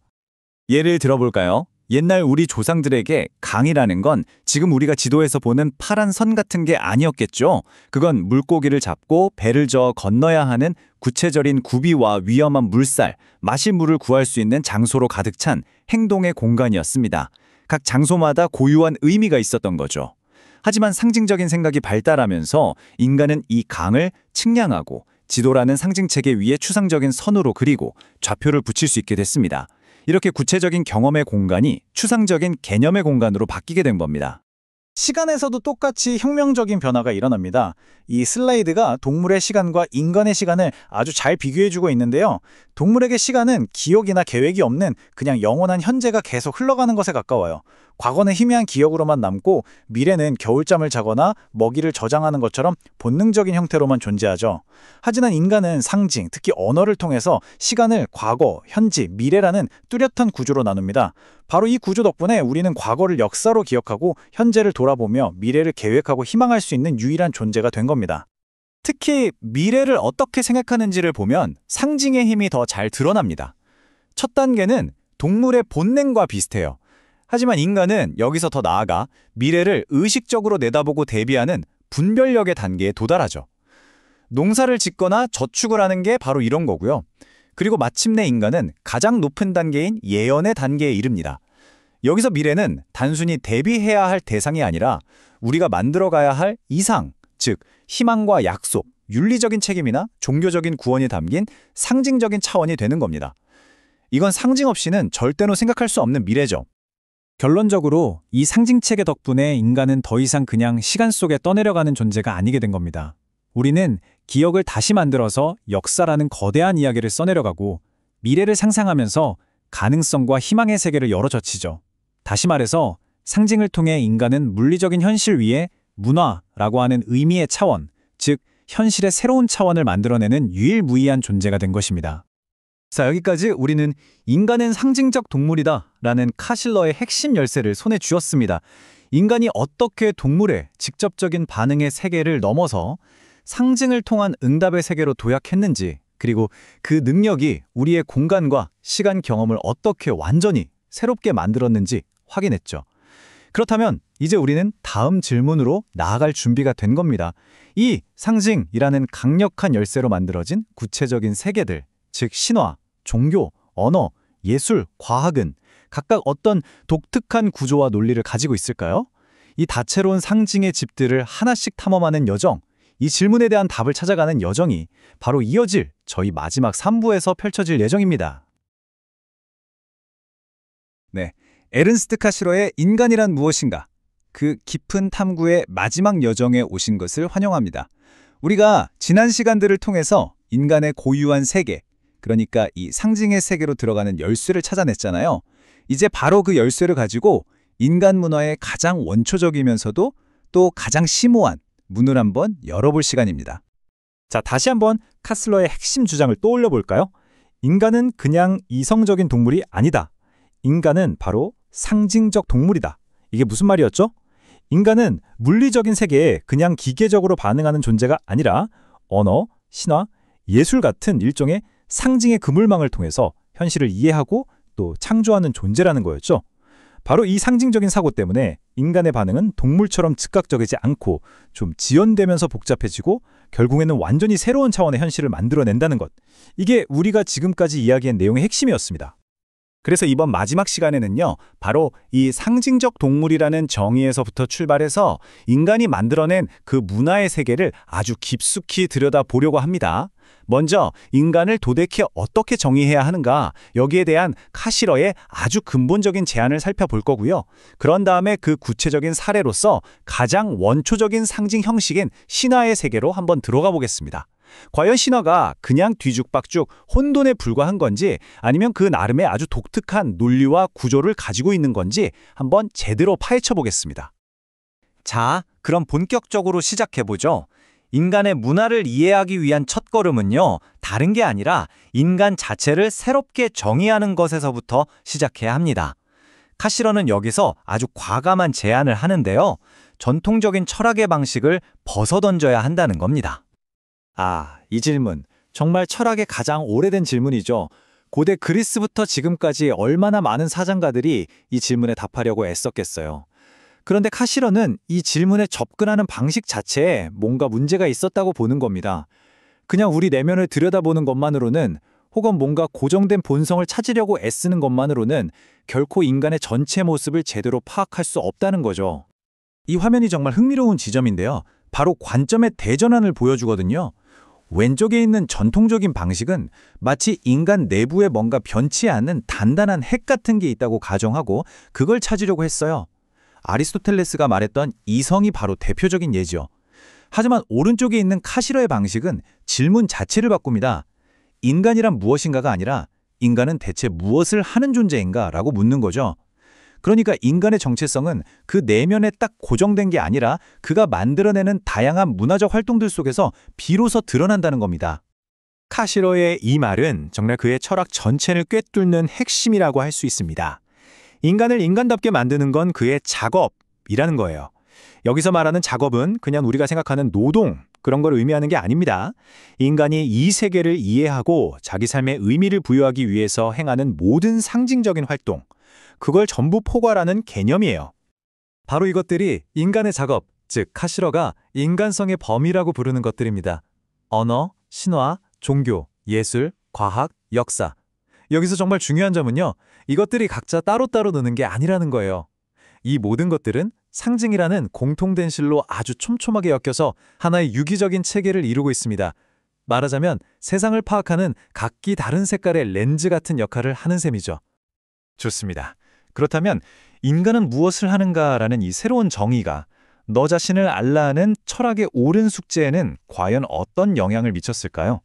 예를 들어볼까요? 옛날 우리 조상들에게 강이라는 건 지금 우리가 지도에서 보는 파란 선 같은 게 아니었겠죠. 그건 물고기를 잡고 배를 저어 건너야 하는 구체적인 구비와 위험한 물살, 마실 물을 구할 수 있는 장소로 가득 찬 행동의 공간이었습니다. 각 장소마다 고유한 의미가 있었던 거죠. 하지만 상징적인 생각이 발달하면서 인간은 이 강을 측량하고 지도라는 상징체계 위에 추상적인 선으로 그리고 좌표를 붙일 수 있게 됐습니다. 이렇게 구체적인 경험의 공간이 추상적인 개념의 공간으로 바뀌게 된 겁니다. 시간에서도 똑같이 혁명적인 변화가 일어납니다. 이 슬라이드가 동물의 시간과 인간의 시간을 아주 잘 비교해주고 있는데요. 동물에게 시간은 기억이나 계획이 없는 그냥 영원한 현재가 계속 흘러가는 것에 가까워요. 과거는 희미한 기억으로만 남고 미래는 겨울잠을 자거나 먹이를 저장하는 것처럼 본능적인 형태로만 존재하죠. 하지만 인간은 상징, 특히 언어를 통해서 시간을 과거, 현지, 미래라는 뚜렷한 구조로 나눕니다. 바로 이 구조 덕분에 우리는 과거를 역사로 기억하고 현재를 돌아보며 미래를 계획하고 희망할 수 있는 유일한 존재가 된 겁니다. 특히 미래를 어떻게 생각하는지를 보면 상징의 힘이 더 잘 드러납니다. 첫 단계는 동물의 본능과 비슷해요. 하지만 인간은 여기서 더 나아가 미래를 의식적으로 내다보고 대비하는 분별력의 단계에 도달하죠. 농사를 짓거나 저축을 하는 게 바로 이런 거고요. 그리고 마침내 인간은 가장 높은 단계인 예언의 단계에 이릅니다. 여기서 미래는 단순히 대비해야 할 대상이 아니라 우리가 만들어가야 할 이상, 즉 희망과 약속, 윤리적인 책임이나 종교적인 구원이 담긴 상징적인 차원이 되는 겁니다. 이건 상징 없이는 절대로 생각할 수 없는 미래죠. 결론적으로 이 상징체계 덕분에 인간은 더 이상 그냥 시간 속에 떠내려가는 존재가 아니게 된 겁니다. 우리는 기억을 다시 만들어서 역사라는 거대한 이야기를 써내려가고 미래를 상상하면서 가능성과 희망의 세계를 열어젖히죠. 다시 말해서 상징을 통해 인간은 물리적인 현실 위에 문화라고 하는 의미의 차원, 즉 현실의 새로운 차원을 만들어내는 유일무이한 존재가 된 것입니다. 자, 여기까지 우리는 인간은 상징적 동물이다 라는 카실러의 핵심 열쇠를 손에 쥐었습니다. 인간이 어떻게 동물의 직접적인 반응의 세계를 넘어서 상징을 통한 응답의 세계로 도약했는지, 그리고 그 능력이 우리의 공간과 시간 경험을 어떻게 완전히 새롭게 만들었는지 확인했죠. 그렇다면 이제 우리는 다음 질문으로 나아갈 준비가 된 겁니다. 이 상징이라는 강력한 열쇠로 만들어진 구체적인 세계들, 즉 신화, 종교, 언어, 예술, 과학은 각각 어떤 독특한 구조와 논리를 가지고 있을까요? 이 다채로운 상징의 집들을 하나씩 탐험하는 여정, 이 질문에 대한 답을 찾아가는 여정이 바로 이어질 저희 마지막 3부에서 펼쳐질 예정입니다. 네, 에른스트 카시러의 인간이란 무엇인가? 그 깊은 탐구의 마지막 여정에 오신 것을 환영합니다. 우리가 지난 시간들을 통해서 인간의 고유한 세계, 그러니까 이 상징의 세계로 들어가는 열쇠를 찾아냈잖아요. 이제 바로 그 열쇠를 가지고 인간 문화의 가장 원초적이면서도 또 가장 심오한 문을 한번 열어볼 시간입니다. 자, 다시 한번 카슬러의 핵심 주장을 떠올려 볼까요? 인간은 그냥 이성적인 동물이 아니다. 인간은 바로 상징적 동물이다. 이게 무슨 말이었죠? 인간은 물리적인 세계에 그냥 기계적으로 반응하는 존재가 아니라 언어, 신화, 예술 같은 일종의 상징의 그물망을 통해서 현실을 이해하고 또 창조하는 존재라는 거였죠. 바로 이 상징적인 사고 때문에 인간의 반응은 동물처럼 즉각적이지 않고 좀 지연되면서 복잡해지고 결국에는 완전히 새로운 차원의 현실을 만들어낸다는 것. 이게 우리가 지금까지 이야기한 내용의 핵심이었습니다. 그래서 이번 마지막 시간에는요, 바로 이 상징적 동물이라는 정의에서부터 출발해서 인간이 만들어낸 그 문화의 세계를 아주 깊숙이 들여다보려고 합니다. 먼저 인간을 도대체 어떻게 정의해야 하는가, 여기에 대한 카시러의 아주 근본적인 제안을 살펴볼 거고요. 그런 다음에 그 구체적인 사례로서 가장 원초적인 상징 형식인 신화의 세계로 한번 들어가 보겠습니다. 과연 신화가 그냥 뒤죽박죽 혼돈에 불과한 건지 아니면 그 나름의 아주 독특한 논리와 구조를 가지고 있는 건지 한번 제대로 파헤쳐 보겠습니다. 자, 그럼 본격적으로 시작해보죠. 인간의 문화를 이해하기 위한 첫걸음은요, 다른 게 아니라 인간 자체를 새롭게 정의하는 것에서부터 시작해야 합니다. 카시러는 여기서 아주 과감한 제안을 하는데요. 전통적인 철학의 방식을 벗어던져야 한다는 겁니다. 이 질문. 정말 철학의 가장 오래된 질문이죠. 고대 그리스부터 지금까지 얼마나 많은 사상가들이 이 질문에 답하려고 애썼겠어요. 그런데 카시러는 이 질문에 접근하는 방식 자체에 뭔가 문제가 있었다고 보는 겁니다. 그냥 우리 내면을 들여다보는 것만으로는 혹은 뭔가 고정된 본성을 찾으려고 애쓰는 것만으로는 결코 인간의 전체 모습을 제대로 파악할 수 없다는 거죠. 이 화면이 정말 흥미로운 지점인데요. 바로 관점의 대전환을 보여주거든요. 왼쪽에 있는 전통적인 방식은 마치 인간 내부에 뭔가 변치 않는 단단한 핵 같은 게 있다고 가정하고 그걸 찾으려고 했어요. 아리스토텔레스가 말했던 이성이 바로 대표적인 예죠. 하지만 오른쪽에 있는 카시러의 방식은 질문 자체를 바꿉니다. 인간이란 무엇인가가 아니라 인간은 대체 무엇을 하는 존재인가? 라고 묻는 거죠. 그러니까 인간의 정체성은 그 내면에 딱 고정된 게 아니라 그가 만들어내는 다양한 문화적 활동들 속에서 비로소 드러난다는 겁니다. 카시러의 이 말은 정말 그의 철학 전체를 꿰뚫는 핵심이라고 할 수 있습니다. 인간을 인간답게 만드는 건 그의 작업이라는 거예요. 여기서 말하는 작업은 그냥 우리가 생각하는 노동, 그런 걸 의미하는 게 아닙니다. 인간이 이 세계를 이해하고 자기 삶에 의미를 부여하기 위해서 행하는 모든 상징적인 활동, 그걸 전부 포괄하는 개념이에요. 바로 이것들이 인간의 작업, 즉 카시러가 인간성의 범위라고 부르는 것들입니다. 언어, 신화, 종교, 예술, 과학, 역사. 여기서 정말 중요한 점은요. 이것들이 각자 따로따로 노는 게 아니라는 거예요. 이 모든 것들은 상징이라는 공통된 실로 아주 촘촘하게 엮여서 하나의 유기적인 체계를 이루고 있습니다. 말하자면 세상을 파악하는 각기 다른 색깔의 렌즈 같은 역할을 하는 셈이죠. 좋습니다. 그렇다면 인간은 무엇을 하는가라는 이 새로운 정의가 너 자신을 알라하는 철학의 옳은 숙제에는 과연 어떤 영향을 미쳤을까요?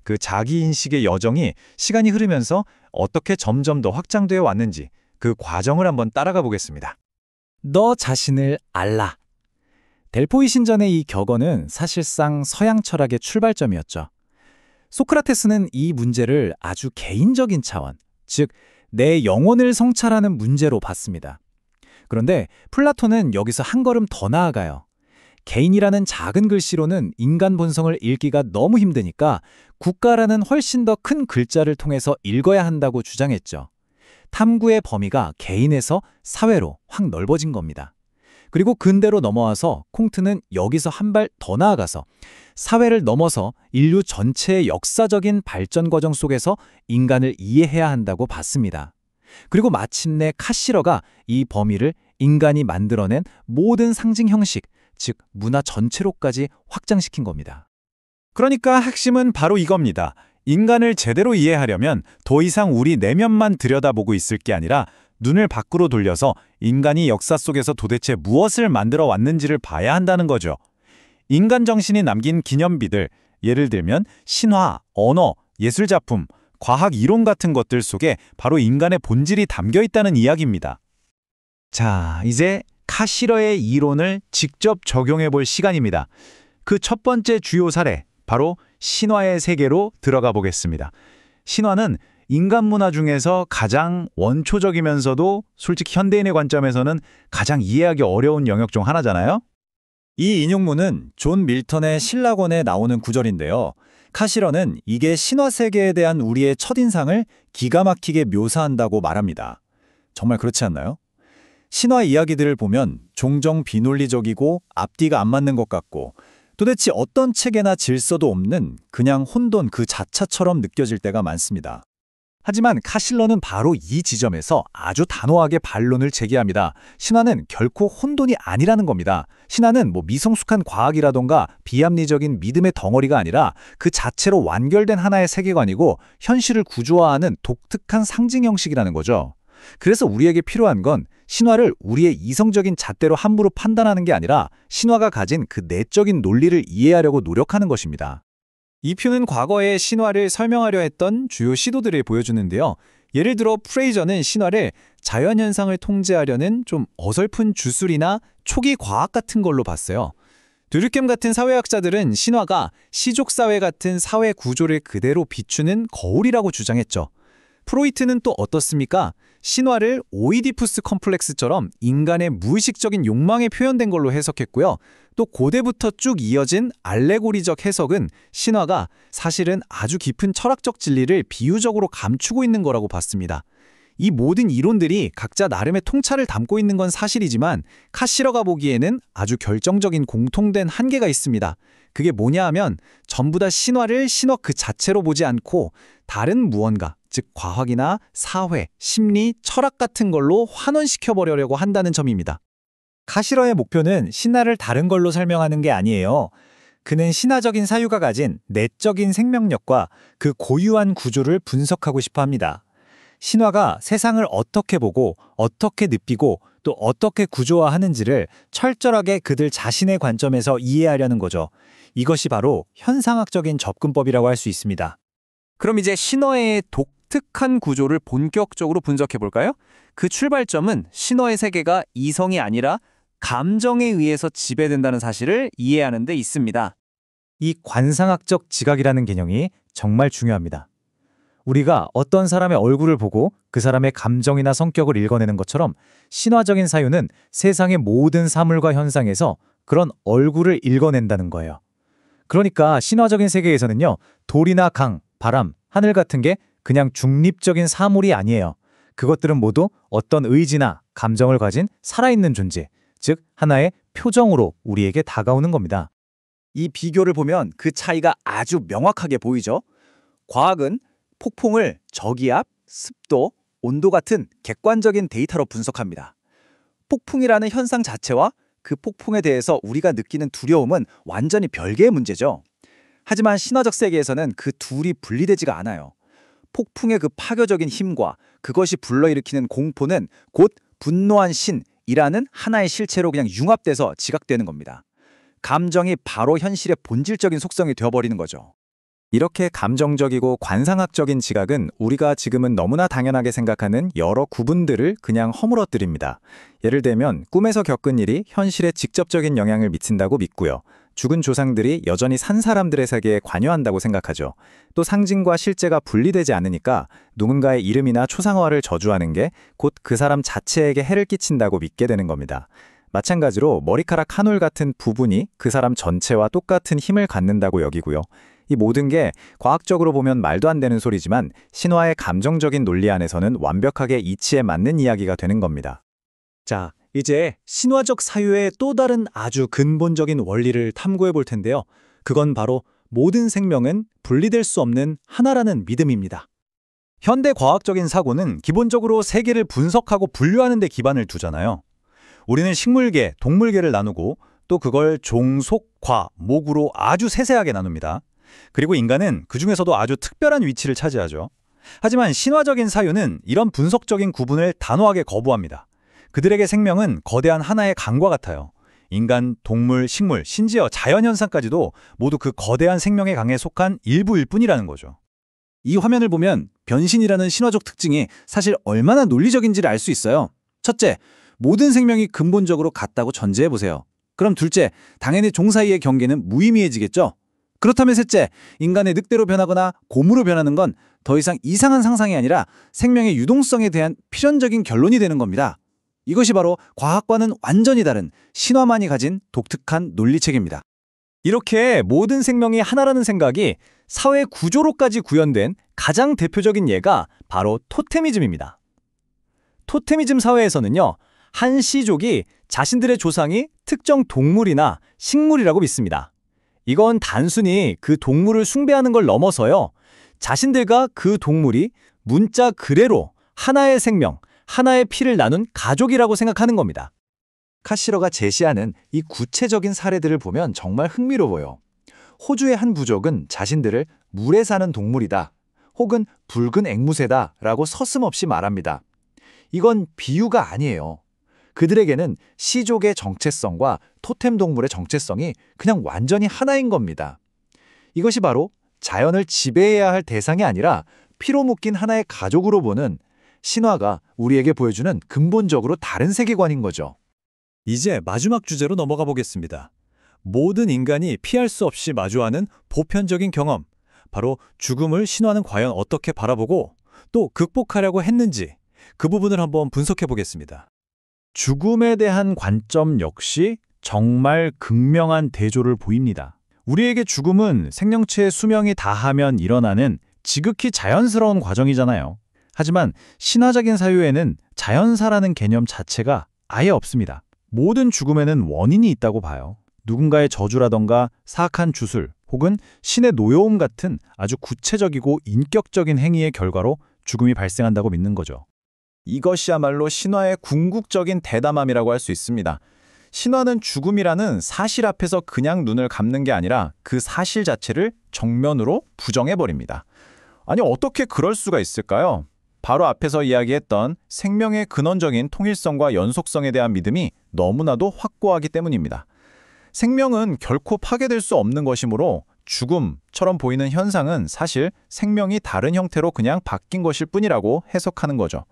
그 자기인식의 여정이 시간이 흐르면서 어떻게 점점 더 확장되어 왔는지 그 과정을 한번 따라가 보겠습니다. 너 자신을 알라. 델포이 신전의 이 격언은 사실상 서양 철학의 출발점이었죠. 소크라테스는 이 문제를 아주 개인적인 차원, 즉 내 영혼을 성찰하는 문제로 봤습니다. 그런데 플라톤은 여기서 한 걸음 더 나아가요. 개인이라는 작은 글씨로는 인간 본성을 읽기가 너무 힘드니까 국가라는 훨씬 더 큰 글자를 통해서 읽어야 한다고 주장했죠. 탐구의 범위가 개인에서 사회로 확 넓어진 겁니다. 그리고 근대로 넘어와서 콩트는 여기서 한 발 더 나아가서 사회를 넘어서 인류 전체의 역사적인 발전 과정 속에서 인간을 이해해야 한다고 봤습니다. 그리고 마침내 카시러가 이 범위를 인간이 만들어낸 모든 상징 형식, 즉 문화 전체로까지 확장시킨 겁니다. 그러니까 핵심은 바로 이겁니다. 인간을 제대로 이해하려면 더 이상 우리 내면만 들여다보고 있을 게 아니라 눈을 밖으로 돌려서 인간이 역사 속에서 도대체 무엇을 만들어 왔는지를 봐야 한다는 거죠. 인간 정신이 남긴 기념비들, 예를 들면 신화, 언어, 예술작품, 과학 이론 같은 것들 속에 바로 인간의 본질이 담겨 있다는 이야기입니다. 자, 이제 카시러의 이론을 직접 적용해 볼 시간입니다. 그 첫 번째 주요 사례, 바로 신화의 세계로 들어가 보겠습니다. 신화는 인간 문화 중에서 가장 원초적이면서도 솔직히 현대인의 관점에서는 가장 이해하기 어려운 영역 중 하나잖아요. 이 인용문은 존 밀턴의 신라권에 나오는 구절인데요. 카시러는 이게 신화 세계에 대한 우리의 첫인상을 기가 막히게 묘사한다고 말합니다. 정말 그렇지 않나요? 신화 이야기들을 보면 종종 비논리적이고 앞뒤가 안 맞는 것 같고 도대체 어떤 체계나 질서도 없는 그냥 혼돈 그 자체처럼 느껴질 때가 많습니다. 하지만 카실러는 바로 이 지점에서 아주 단호하게 반론을 제기합니다. 신화는 결코 혼돈이 아니라는 겁니다. 신화는 미성숙한 과학이라던가 비합리적인 믿음의 덩어리가 아니라 그 자체로 완결된 하나의 세계관이고 현실을 구조화하는 독특한 상징 형식이라는 거죠. 그래서 우리에게 필요한 건 신화를 우리의 이성적인 잣대로 함부로 판단하는 게 아니라 신화가 가진 그 내적인 논리를 이해하려고 노력하는 것입니다. 이 표는 과거의 신화를 설명하려 했던 주요 시도들을 보여주는데요. 예를 들어 프레이저는 신화를 자연현상을 통제하려는 좀 어설픈 주술이나 초기 과학 같은 걸로 봤어요. 드류켐 같은 사회학자들은 신화가 시족사회 같은 사회 구조를 그대로 비추는 거울이라고 주장했죠. 프로이트는 또 어떻습니까? 신화를 오이디푸스 컴플렉스처럼 인간의 무의식적인 욕망에 표현된 걸로 해석했고요. 또 고대부터 쭉 이어진 알레고리적 해석은 신화가 사실은 아주 깊은 철학적 진리를 비유적으로 감추고 있는 거라고 봤습니다. 이 모든 이론들이 각자 나름의 통찰을 담고 있는 건 사실이지만 카시러가 보기에는 아주 결정적인 공통된 한계가 있습니다. 그게 뭐냐 하면 전부 다 신화를 신화 그 자체로 보지 않고 다른 무언가, 즉 과학이나 사회, 심리, 철학 같은 걸로 환원시켜버리려고 한다는 점입니다. 카시러의 목표는 신화를 다른 걸로 설명하는 게 아니에요. 그는 신화적인 사유가 가진 내적인 생명력과 그 고유한 구조를 분석하고 싶어 합니다. 신화가 세상을 어떻게 보고 어떻게 느끼고 또 어떻게 구조화하는지를 철저하게 그들 자신의 관점에서 이해하려는 거죠. 이것이 바로 현상학적인 접근법이라고 할 수 있습니다. 그럼 이제 신화의 독특한 구조를 본격적으로 분석해 볼까요? 그 출발점은 신화의 세계가 이성이 아니라 감정에 의해서 지배된다는 사실을 이해하는 데 있습니다. 이 관상학적 지각이라는 개념이 정말 중요합니다. 우리가 어떤 사람의 얼굴을 보고 그 사람의 감정이나 성격을 읽어내는 것처럼 신화적인 사유는 세상의 모든 사물과 현상에서 그런 얼굴을 읽어낸다는 거예요. 그러니까 신화적인 세계에서는요, 돌이나 강, 바람, 하늘 같은 게 그냥 중립적인 사물이 아니에요. 그것들은 모두 어떤 의지나 감정을 가진 살아있는 존재, 즉 하나의 표정으로 우리에게 다가오는 겁니다. 이 비교를 보면 그 차이가 아주 명확하게 보이죠. 과학은 폭풍을 저기압, 습도, 온도 같은 객관적인 데이터로 분석합니다. 폭풍이라는 현상 자체와 그 폭풍에 대해서 우리가 느끼는 두려움은 완전히 별개의 문제죠. 하지만 신화적 세계에서는 그 둘이 분리되지가 않아요. 폭풍의 그 파괴적인 힘과 그것이 불러일으키는 공포는 곧 분노한 신이라는 하나의 실체로 그냥 융합돼서 지각되는 겁니다. 감정이 바로 현실의 본질적인 속성이 되어버리는 거죠. 이렇게 감정적이고 관상학적인 지각은 우리가 지금은 너무나 당연하게 생각하는 여러 구분들을 그냥 허물어뜨립니다. 예를 들면 꿈에서 겪은 일이 현실에 직접적인 영향을 미친다고 믿고요. 죽은 조상들이 여전히 산 사람들의 세계에 관여한다고 생각하죠. 또 상징과 실제가 분리되지 않으니까 누군가의 이름이나 초상화를 저주하는 게 곧 그 사람 자체에게 해를 끼친다고 믿게 되는 겁니다. 마찬가지로 머리카락 한 올 같은 부분이 그 사람 전체와 똑같은 힘을 갖는다고 여기고요. 이 모든 게 과학적으로 보면 말도 안 되는 소리지만 신화의 감정적인 논리 안에서는 완벽하게 이치에 맞는 이야기가 되는 겁니다. 자, 이제 신화적 사유의 또 다른 아주 근본적인 원리를 탐구해 볼 텐데요. 그건 바로 모든 생명은 분리될 수 없는 하나라는 믿음입니다. 현대 과학적인 사고는 기본적으로 세계를 분석하고 분류하는 데 기반을 두잖아요. 우리는 식물계, 동물계를 나누고 또 그걸 종, 속, 과, 목으로 아주 세세하게 나눕니다. 그리고 인간은 그 중에서도 아주 특별한 위치를 차지하죠. 하지만 신화적인 사유는 이런 분석적인 구분을 단호하게 거부합니다. 그들에게 생명은 거대한 하나의 강과 같아요. 인간, 동물, 식물, 심지어 자연현상까지도 모두 그 거대한 생명의 강에 속한 일부일 뿐이라는 거죠. 이 화면을 보면 변신이라는 신화적 특징이 사실 얼마나 논리적인지를 알 수 있어요. 첫째, 모든 생명이 근본적으로 같다고 전제해 보세요. 그럼 둘째, 당연히 종 사이의 경계는 무의미해지겠죠? 그렇다면 셋째, 인간의 늑대로 변하거나 곰으로 변하는 건 더 이상 이상한 상상이 아니라 생명의 유동성에 대한 필연적인 결론이 되는 겁니다. 이것이 바로 과학과는 완전히 다른 신화만이 가진 독특한 논리체계입니다. 이렇게 모든 생명이 하나라는 생각이 사회 구조로까지 구현된 가장 대표적인 예가 바로 토테미즘입니다. 토테미즘 사회에서는요, 한 시족이 자신들의 조상이 특정 동물이나 식물이라고 믿습니다. 이건 단순히 그 동물을 숭배하는 걸 넘어서요. 자신들과 그 동물이 문자 그대로 하나의 생명, 하나의 피를 나눈 가족이라고 생각하는 겁니다. 카시러가 제시하는 이 구체적인 사례들을 보면 정말 흥미로워요. 호주의 한 부족은 자신들을 물에 사는 동물이다, 혹은 붉은 앵무새다 라고 서슴없이 말합니다. 이건 비유가 아니에요. 그들에게는 시족의 정체성과 토템 동물의 정체성이 그냥 완전히 하나인 겁니다. 이것이 바로 자연을 지배해야 할 대상이 아니라 피로 묶인 하나의 가족으로 보는 신화가 우리에게 보여주는 근본적으로 다른 세계관인 거죠. 이제 마지막 주제로 넘어가 보겠습니다. 모든 인간이 피할 수 없이 마주하는 보편적인 경험, 바로 죽음을 신화는 과연 어떻게 바라보고 또 극복하려고 했는지 그 부분을 한번 분석해 보겠습니다. 죽음에 대한 관점 역시 정말 극명한 대조를 보입니다. 우리에게 죽음은 생명체의 수명이 다하면 일어나는 지극히 자연스러운 과정이잖아요. 하지만 신화적인 사유에는 자연사라는 개념 자체가 아예 없습니다. 모든 죽음에는 원인이 있다고 봐요. 누군가의 저주라던가 사악한 주술 혹은 신의 노여움 같은 아주 구체적이고 인격적인 행위의 결과로 죽음이 발생한다고 믿는 거죠. 이것이야말로 신화의 궁극적인 대담함이라고 할 수 있습니다. 신화는 죽음이라는 사실 앞에서 그냥 눈을 감는 게 아니라 그 사실 자체를 정면으로 부정해버립니다. 아니, 어떻게 그럴 수가 있을까요? 바로 앞에서 이야기했던 생명의 근원적인 통일성과 연속성에 대한 믿음이 너무나도 확고하기 때문입니다. 생명은 결코 파괴될 수 없는 것이므로 죽음처럼 보이는 현상은 사실 생명이 다른 형태로 그냥 바뀐 것일 뿐이라고 해석하는 거죠.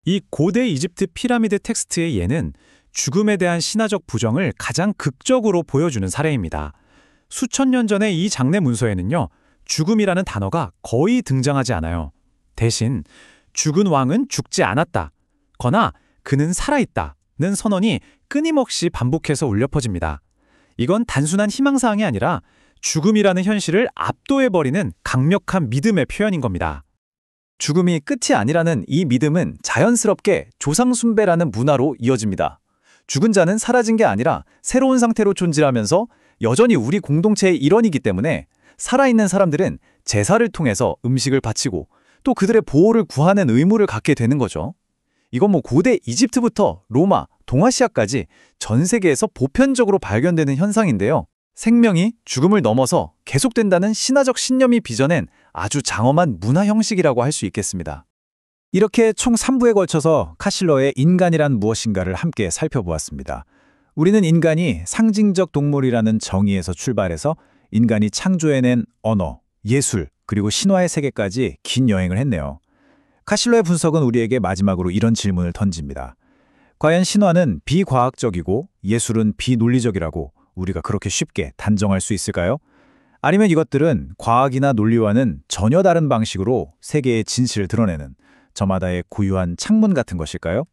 이 고대 이집트 피라미드 텍스트의 예는 죽음에 대한 신화적 부정을 가장 극적으로 보여주는 사례입니다. 수천 년 전의 이 장례 문서에는요, 죽음이라는 단어가 거의 등장하지 않아요. 대신 죽은 왕은 죽지 않았다, 거나 그는 살아있다는 선언이 끊임없이 반복해서 울려 퍼집니다. 이건 단순한 희망사항이 아니라 죽음이라는 현실을 압도해버리는 강력한 믿음의 표현인 겁니다. 죽음이 끝이 아니라는 이 믿음은 자연스럽게 조상숭배라는 문화로 이어집니다. 죽은 자는 사라진 게 아니라 새로운 상태로 존재하면서 여전히 우리 공동체의 일원이기 때문에 살아있는 사람들은 제사를 통해서 음식을 바치고 또 그들의 보호를 구하는 의무를 갖게 되는 거죠. 이건 고대 이집트부터 로마, 동아시아까지 전 세계에서 보편적으로 발견되는 현상인데요. 생명이 죽음을 넘어서 계속된다는 신화적 신념이 빚어낸 아주 장엄한 문화 형식이라고 할 수 있겠습니다. 이렇게 총 3부에 걸쳐서 카실러의 인간이란 무엇인가를 함께 살펴보았습니다. 우리는 인간이 상징적 동물이라는 정의에서 출발해서 인간이 창조해낸 언어, 예술, 그리고 신화의 세계까지 긴 여행을 했네요. 카실러의 분석은 우리에게 마지막으로 이런 질문을 던집니다. 과연 신화는 비과학적이고 예술은 비논리적이라고 우리가 그렇게 쉽게 단정할 수 있을까요? 아니면 이것들은 과학이나 논리와는 전혀 다른 방식으로 세계의 진실을 드러내는 저마다의 고유한 창문 같은 것일까요?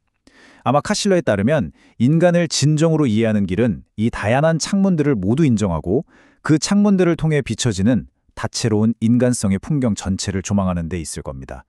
아마 카실러에 따르면 인간을 진정으로 이해하는 길은 이 다양한 창문들을 모두 인정하고 그 창문들을 통해 비춰지는 다채로운 인간성의 풍경 전체를 조망하는 데 있을 겁니다.